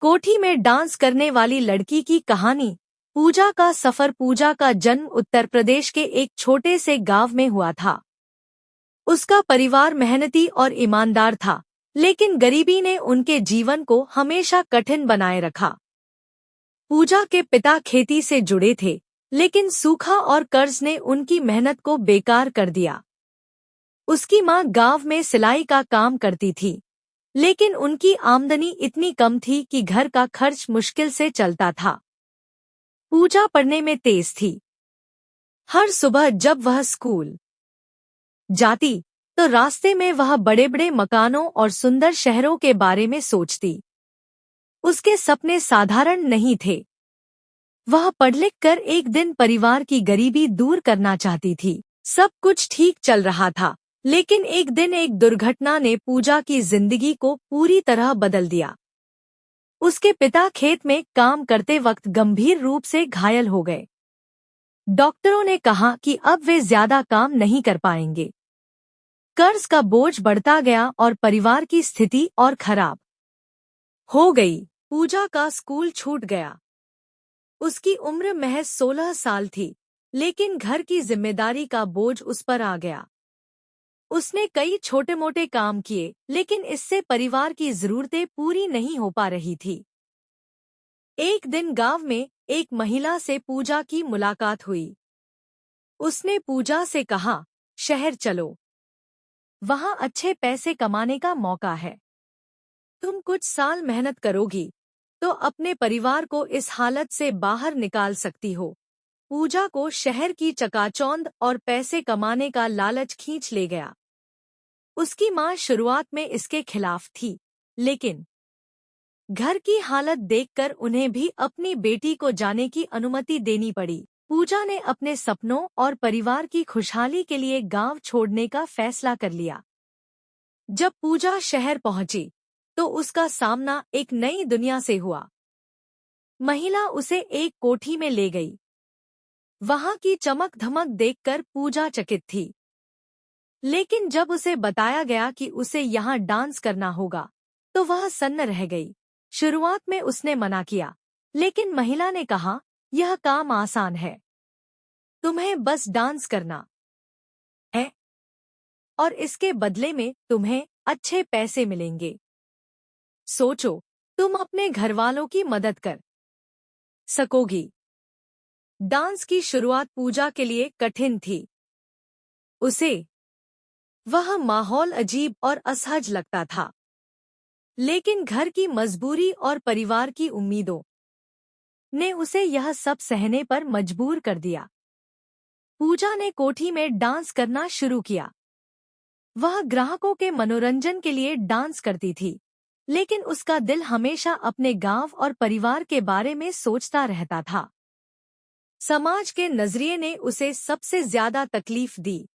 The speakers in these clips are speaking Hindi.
कोठी में डांस करने वाली लड़की की कहानी। पूजा का सफर। पूजा का जन्म उत्तर प्रदेश के एक छोटे से गांव में हुआ था। उसका परिवार मेहनती और ईमानदार था, लेकिन गरीबी ने उनके जीवन को हमेशा कठिन बनाए रखा। पूजा के पिता खेती से जुड़े थे, लेकिन सूखा और कर्ज ने उनकी मेहनत को बेकार कर दिया। उसकी मां गांव में सिलाई का काम करती थी, लेकिन उनकी आमदनी इतनी कम थी कि घर का खर्च मुश्किल से चलता था। पूजा पढ़ने में तेज थी। हर सुबह जब वह स्कूल जाती तो रास्ते में वह बड़े बड़े मकानों और सुंदर शहरों के बारे में सोचती। उसके सपने साधारण नहीं थे। वह पढ़ लिख कर एक दिन परिवार की गरीबी दूर करना चाहती थी। सब कुछ ठीक चल रहा था, लेकिन एक दिन एक दुर्घटना ने पूजा की जिंदगी को पूरी तरह बदल दिया। उसके पिता खेत में काम करते वक्त गंभीर रूप से घायल हो गए। डॉक्टरों ने कहा कि अब वे ज्यादा काम नहीं कर पाएंगे। कर्ज का बोझ बढ़ता गया और परिवार की स्थिति और खराब हो गई। पूजा का स्कूल छूट गया। उसकी उम्र महज 16 साल थी, लेकिन घर की जिम्मेदारी का बोझ उस पर आ गया। उसने कई छोटे मोटे काम किए, लेकिन इससे परिवार की जरूरतें पूरी नहीं हो पा रही थी। एक दिन गांव में एक महिला से पूजा की मुलाकात हुई। उसने पूजा से कहा, शहर चलो, वहां अच्छे पैसे कमाने का मौका है। तुम कुछ साल मेहनत करोगी तो अपने परिवार को इस हालत से बाहर निकाल सकती हो। पूजा को शहर की चकाचौंध और पैसे कमाने का लालच खींच ले गया। उसकी मां शुरुआत में इसके खिलाफ थी, लेकिन घर की हालत देखकर उन्हें भी अपनी बेटी को जाने की अनुमति देनी पड़ी। पूजा ने अपने सपनों और परिवार की खुशहाली के लिए गांव छोड़ने का फैसला कर लिया। जब पूजा शहर पहुंची तो उसका सामना एक नई दुनिया से हुआ। महिला उसे एक कोठी में ले गई। वहां की चमक धमक देखकर पूजा चकित थी, लेकिन जब उसे बताया गया कि उसे यहाँ डांस करना होगा तो वह सन्न रह गई। शुरुआत में उसने मना किया, लेकिन महिला ने कहा, यह काम आसान है, तुम्हें बस डांस करना है और इसके बदले में तुम्हें अच्छे पैसे मिलेंगे। सोचो, तुम अपने घरवालों की मदद कर सकोगी। डांस की शुरुआत पूजा के लिए कठिन थी। उसे वह माहौल अजीब और असहज लगता था, लेकिन घर की मजबूरी और परिवार की उम्मीदों ने उसे यह सब सहने पर मजबूर कर दिया। पूजा ने कोठी में डांस करना शुरू किया। वह ग्राहकों के मनोरंजन के लिए डांस करती थी, लेकिन उसका दिल हमेशा अपने गांव और परिवार के बारे में सोचता रहता था। समाज के नजरिए ने उसे सबसे ज्यादा तकलीफ दी।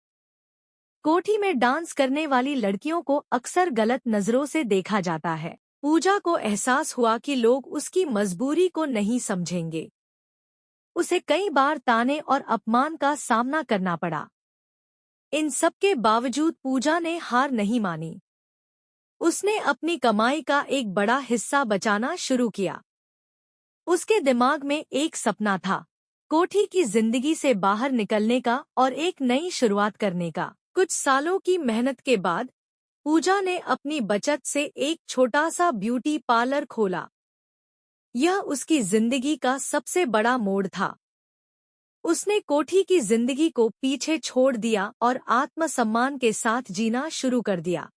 कोठी में डांस करने वाली लड़कियों को अक्सर गलत नजरों से देखा जाता है। पूजा को एहसास हुआ कि लोग उसकी मजबूरी को नहीं समझेंगे। उसे कई बार ताने और अपमान का सामना करना पड़ा। इन सब के बावजूद पूजा ने हार नहीं मानी। उसने अपनी कमाई का एक बड़ा हिस्सा बचाना शुरू किया। उसके दिमाग में एक सपना था, कोठी की जिंदगी से बाहर निकलने का और एक नई शुरुआत करने का। कुछ सालों की मेहनत के बाद पूजा ने अपनी बचत से एक छोटा सा ब्यूटी पार्लर खोला। यह उसकी जिंदगी का सबसे बड़ा मोड़ था। उसने कोठी की जिंदगी को पीछे छोड़ दिया और आत्मसम्मान के साथ जीना शुरू कर दिया।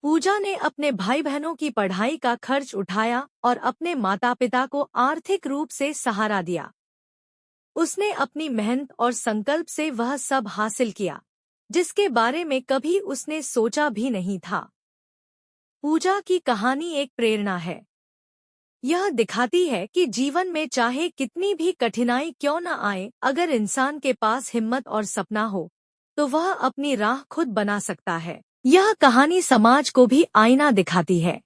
पूजा ने अपने भाई बहनों की पढ़ाई का खर्च उठाया और अपने माता पिता को आर्थिक रूप से सहारा दिया। उसने अपनी मेहनत और संकल्प से वह सब हासिल किया, जिसके बारे में कभी उसने सोचा भी नहीं था। पूजा की कहानी एक प्रेरणा है। यह दिखाती है कि जीवन में चाहे कितनी भी कठिनाई क्यों न आए, अगर इंसान के पास हिम्मत और सपना हो तो वह अपनी राह खुद बना सकता है। यह कहानी समाज को भी आईना दिखाती है।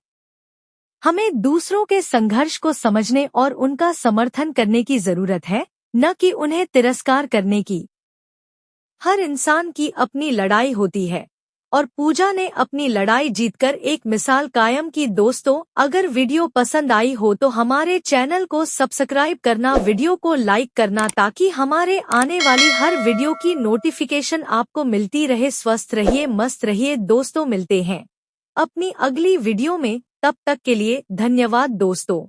हमें दूसरों के संघर्ष को समझने और उनका समर्थन करने की जरूरत है, न कि उन्हें तिरस्कार करने की। हर इंसान की अपनी लड़ाई होती है और पूजा ने अपनी लड़ाई जीतकर एक मिसाल कायम की। दोस्तों, अगर वीडियो पसंद आई हो तो हमारे चैनल को सब्सक्राइब करना, वीडियो को लाइक करना ताकि हमारे आने वाली हर वीडियो की नोटिफिकेशन आपको मिलती रहे। स्वस्थ रहिए, मस्त रहिए दोस्तों, मिलते हैं अपनी अगली वीडियो में। तब तक के लिए धन्यवाद दोस्तों।